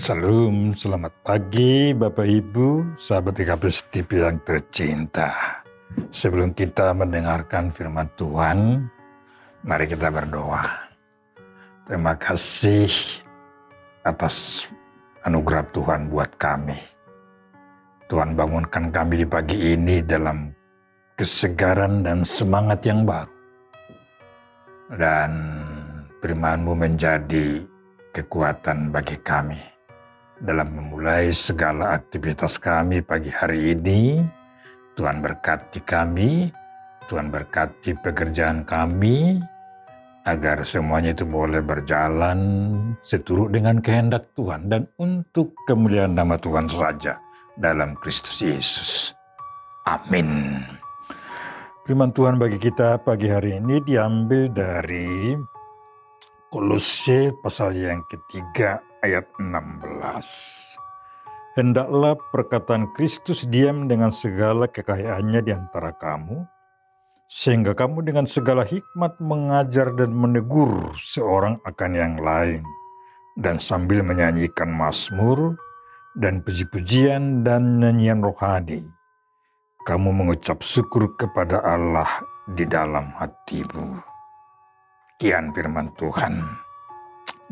Salam, selamat pagi Bapak Ibu, sahabat TKP TV yang tercinta. Sebelum kita mendengarkan firman Tuhan, mari kita berdoa. Terima kasih atas anugerah Tuhan buat kami. Tuhan bangunkan kami di pagi ini dalam kesegaran dan semangat yang baru. Dan firman-Mu menjadi kekuatan bagi kami dalam memulai segala aktivitas kami pagi hari ini. Tuhan berkati kami, Tuhan berkati pekerjaan kami, agar semuanya itu boleh berjalan seturut dengan kehendak Tuhan dan untuk kemuliaan nama Tuhan saja dalam Kristus Yesus. Amin. Firman Tuhan bagi kita pagi hari ini diambil dari Kolose pasal yang ketiga ayat 16. Hendaklah perkataan Kristus diam dengan segala kekayaannya di antara kamu, sehingga kamu dengan segala hikmat mengajar dan menegur seorang akan yang lain, dan sambil menyanyikan mazmur dan puji-pujian dan nyanyian rohani, kamu mengucap syukur kepada Allah di dalam hatimu. Sekian firman Tuhan.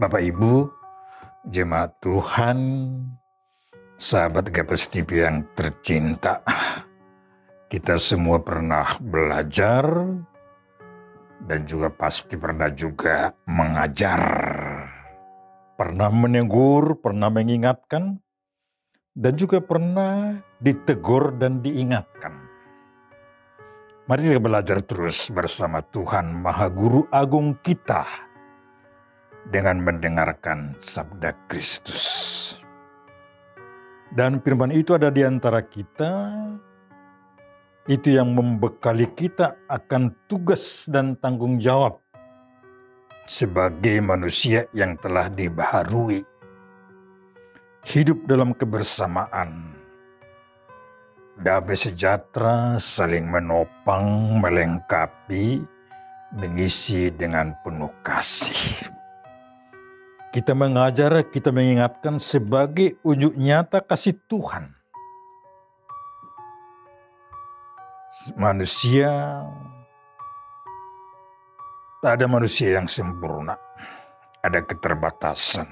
Bapak Ibu, jemaat Tuhan, sahabat GPS TV yang tercinta, kita semua pernah belajar dan juga pasti pernah juga mengajar, pernah menegur, pernah mengingatkan, dan juga pernah ditegur dan diingatkan. Mari kita belajar terus bersama Tuhan Maha Guru Agung kita dengan mendengarkan sabda Kristus. Dan firman itu ada di antara kita, itu yang membekali kita akan tugas dan tanggung jawab sebagai manusia yang telah dibaharui, hidup dalam kebersamaan, damai sejahtera, saling menopang, melengkapi, mengisi dengan penuh kasih. Kita mengajar, kita mengingatkan sebagai unjuk nyata kasih Tuhan. Manusia, tak ada manusia yang sempurna. Ada keterbatasan.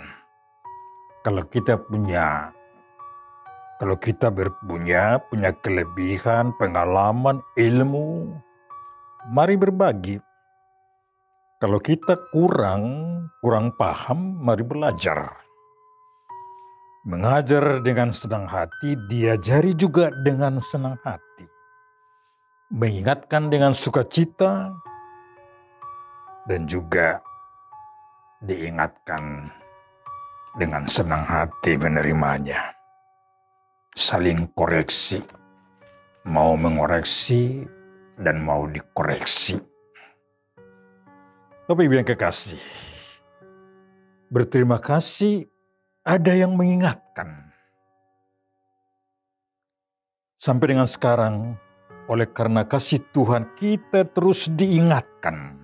Kalau kita punya kelebihan, pengalaman, ilmu, mari berbagi. Kalau kita kurang paham, mari belajar. Mengajar dengan senang hati, diajari juga dengan senang hati. Mengingatkan dengan sukacita, dan juga diingatkan dengan senang hati menerimanya. Saling koreksi, mau mengoreksi dan mau dikoreksi. Bapak Ibu yang kekasih, berterima kasih ada yang mengingatkan. Sampai dengan sekarang, oleh karena kasih Tuhan kita terus diingatkan.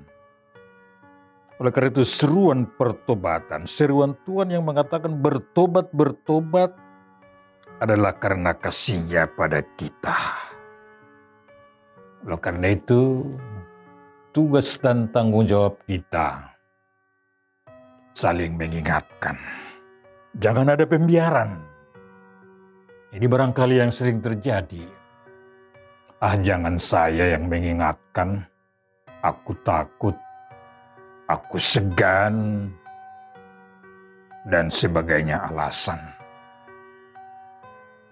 Oleh karena itu seruan pertobatan, seruan Tuhan yang mengatakan bertobat adalah karena kasih-Nya pada kita. Oleh karena itu, tugas dan tanggung jawab kita saling mengingatkan. Jangan ada pembiaran. Ini barangkali yang sering terjadi. Jangan saya yang mengingatkan. Aku takut, aku segan, dan sebagainya alasan.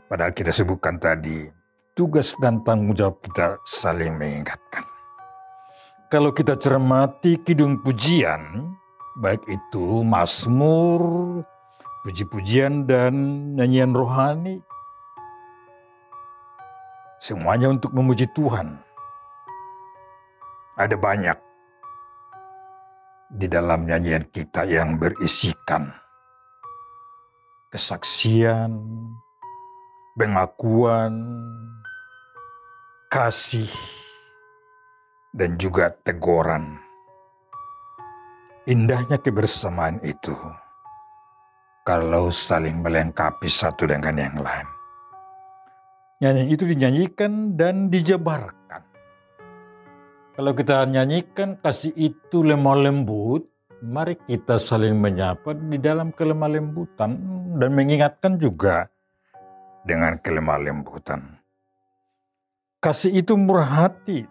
Padahal kita sebutkan tadi, tugas dan tanggung jawab kita saling mengingatkan. Kalau kita cermati kidung pujian, baik itu mazmur, puji-pujian dan nyanyian rohani, semuanya untuk memuji Tuhan. Ada banyak di dalam nyanyian kita yang berisikan kesaksian, pengakuan, kasih, dan juga teguran. Indahnya kebersamaan itu kalau saling melengkapi satu dengan yang lain. Nyanyian itu dinyanyikan dan dijabarkan. Kalau kita nyanyikan kasih itu lemah lembut, mari kita saling menyapa di dalam kelemah lembutan dan mengingatkan juga dengan kelemah lembutan. Kasih itu murah hati.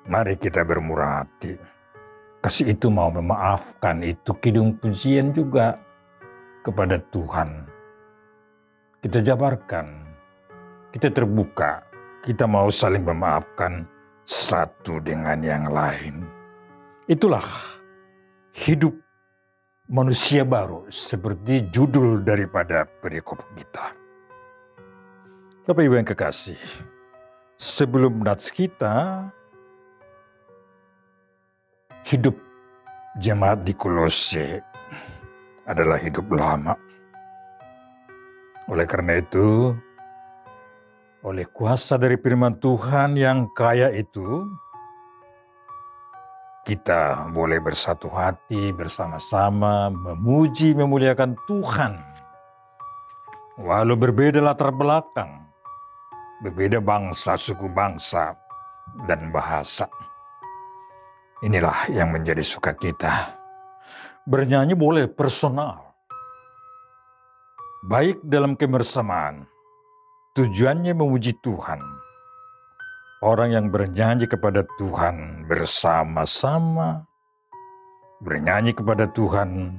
Mari kita bermurah hati. Kasih itu mau memaafkan, itu kidung pujian juga kepada Tuhan. Kita jabarkan, kita terbuka, kita mau saling memaafkan satu dengan yang lain. Itulah hidup manusia baru seperti judul daripada perikop kita. Bapak Ibu yang kekasih, sebelum nats kita, hidup jemaat di Kolose adalah hidup lama. Oleh karena itu, oleh kuasa dari firman Tuhan yang kaya itu, kita boleh bersatu hati bersama-sama memuji memuliakan Tuhan. Walau berbeda latar belakang, berbeda bangsa, suku bangsa, dan bahasa. Inilah yang menjadi sukacita. Bernyanyi boleh personal. Baik dalam kebersamaan, tujuannya memuji Tuhan. Orang yang bernyanyi kepada Tuhan bersama-sama, bernyanyi kepada Tuhan,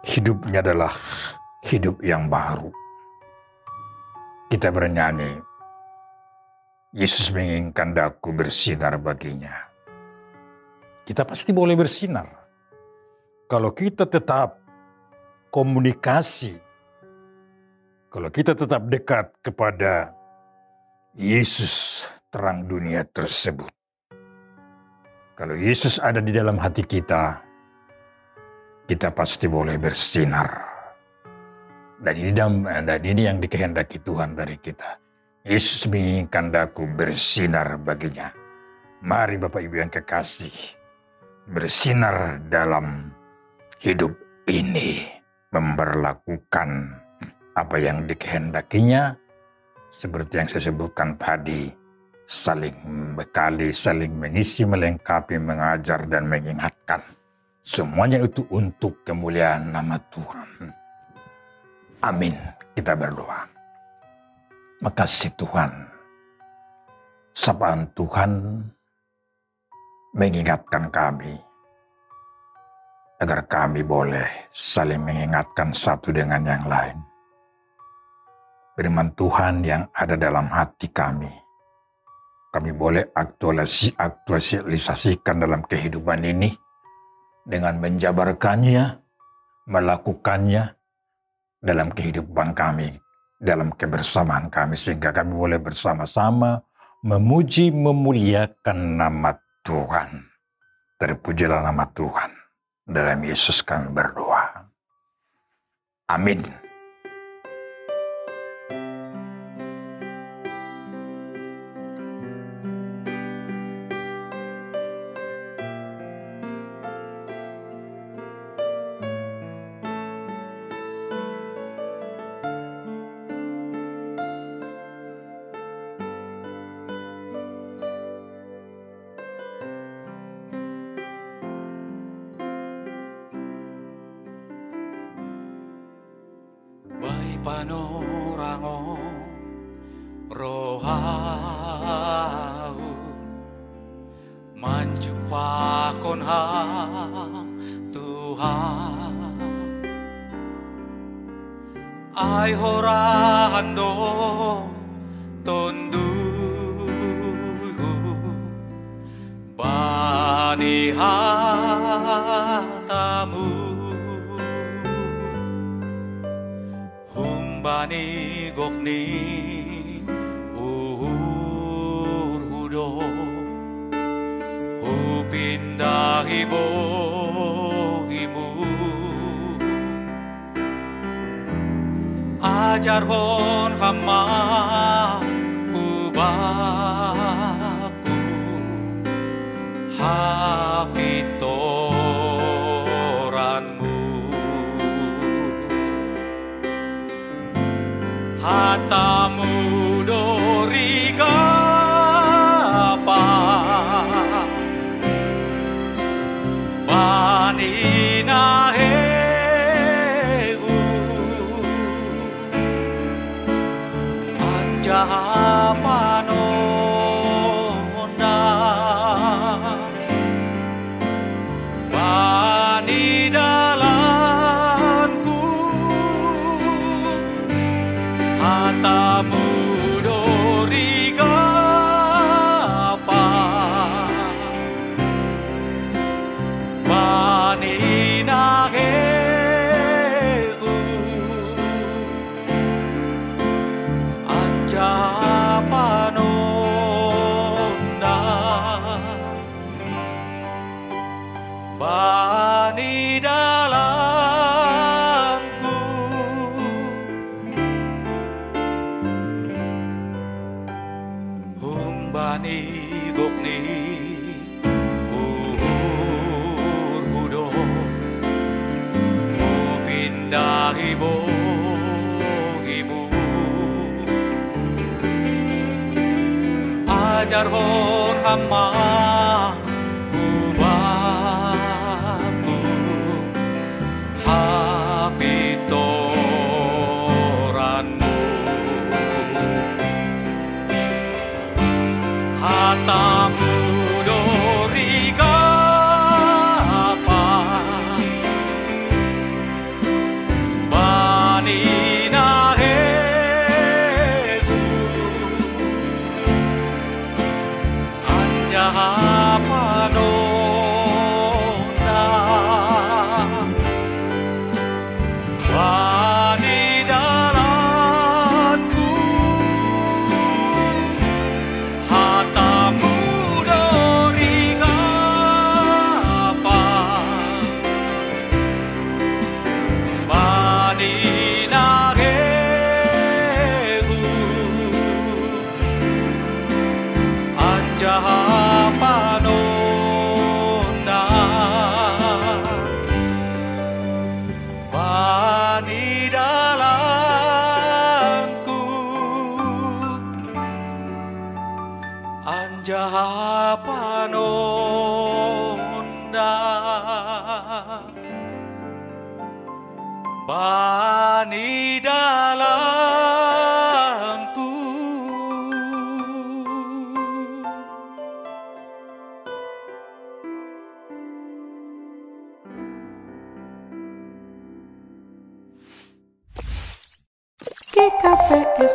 hidupnya adalah hidup yang baru. Kita bernyanyi, Yesus menginginkan daku bersinar baginya. Kita pasti boleh bersinar. Kalau kita tetap komunikasi, kalau kita tetap dekat kepada Yesus terang dunia tersebut. Kalau Yesus ada di dalam hati kita, kita pasti boleh bersinar. Dan ini yang dikehendaki Tuhan dari kita. Yesus menginginkan daku bersinar baginya. Mari Bapak Ibu yang kekasih, bersinar dalam hidup ini, memberlakukan apa yang dikehendakinya, seperti yang saya sebutkan tadi, saling membekali, saling mengisi, melengkapi, mengajar, dan mengingatkan. Semuanya itu untuk kemuliaan nama Tuhan. Amin. Kita berdoa. Makasih Tuhan. Sapaan Tuhan mengingatkan kami, agar kami boleh saling mengingatkan satu dengan yang lain. Firman Tuhan yang ada dalam hati kami boleh aktualisasikan dalam kehidupan ini dengan menjabarkannya, melakukannya dalam kehidupan kami, dalam kebersamaan kami, sehingga kami boleh bersama-sama memuji, memuliakan nama Tuhan. Terpujilah nama Tuhan. Dalam Yesus kami berdoa. Amin. Panorango rohau manjupakon ham Tuhan ay horando tonduhu bani hatamu bani gokni urhudo hupindahi bohimu ajarhon hama hubaku hapitoranmu hatamu dori gapa banina heu anjaha panonda bani dalanku hatamu dori gapa bani naheu anja panonda bani dalanku humbani gokni uhur hudo upindahi bohimu ajar hon hama kubaku hapitoranmu hatamu dori gapa bani naheu anjaha panonda bani dalanku hatamu dori gapa bani naheu anjaha panonda bani dalanku anjaha panonda bani dalanku. GKPS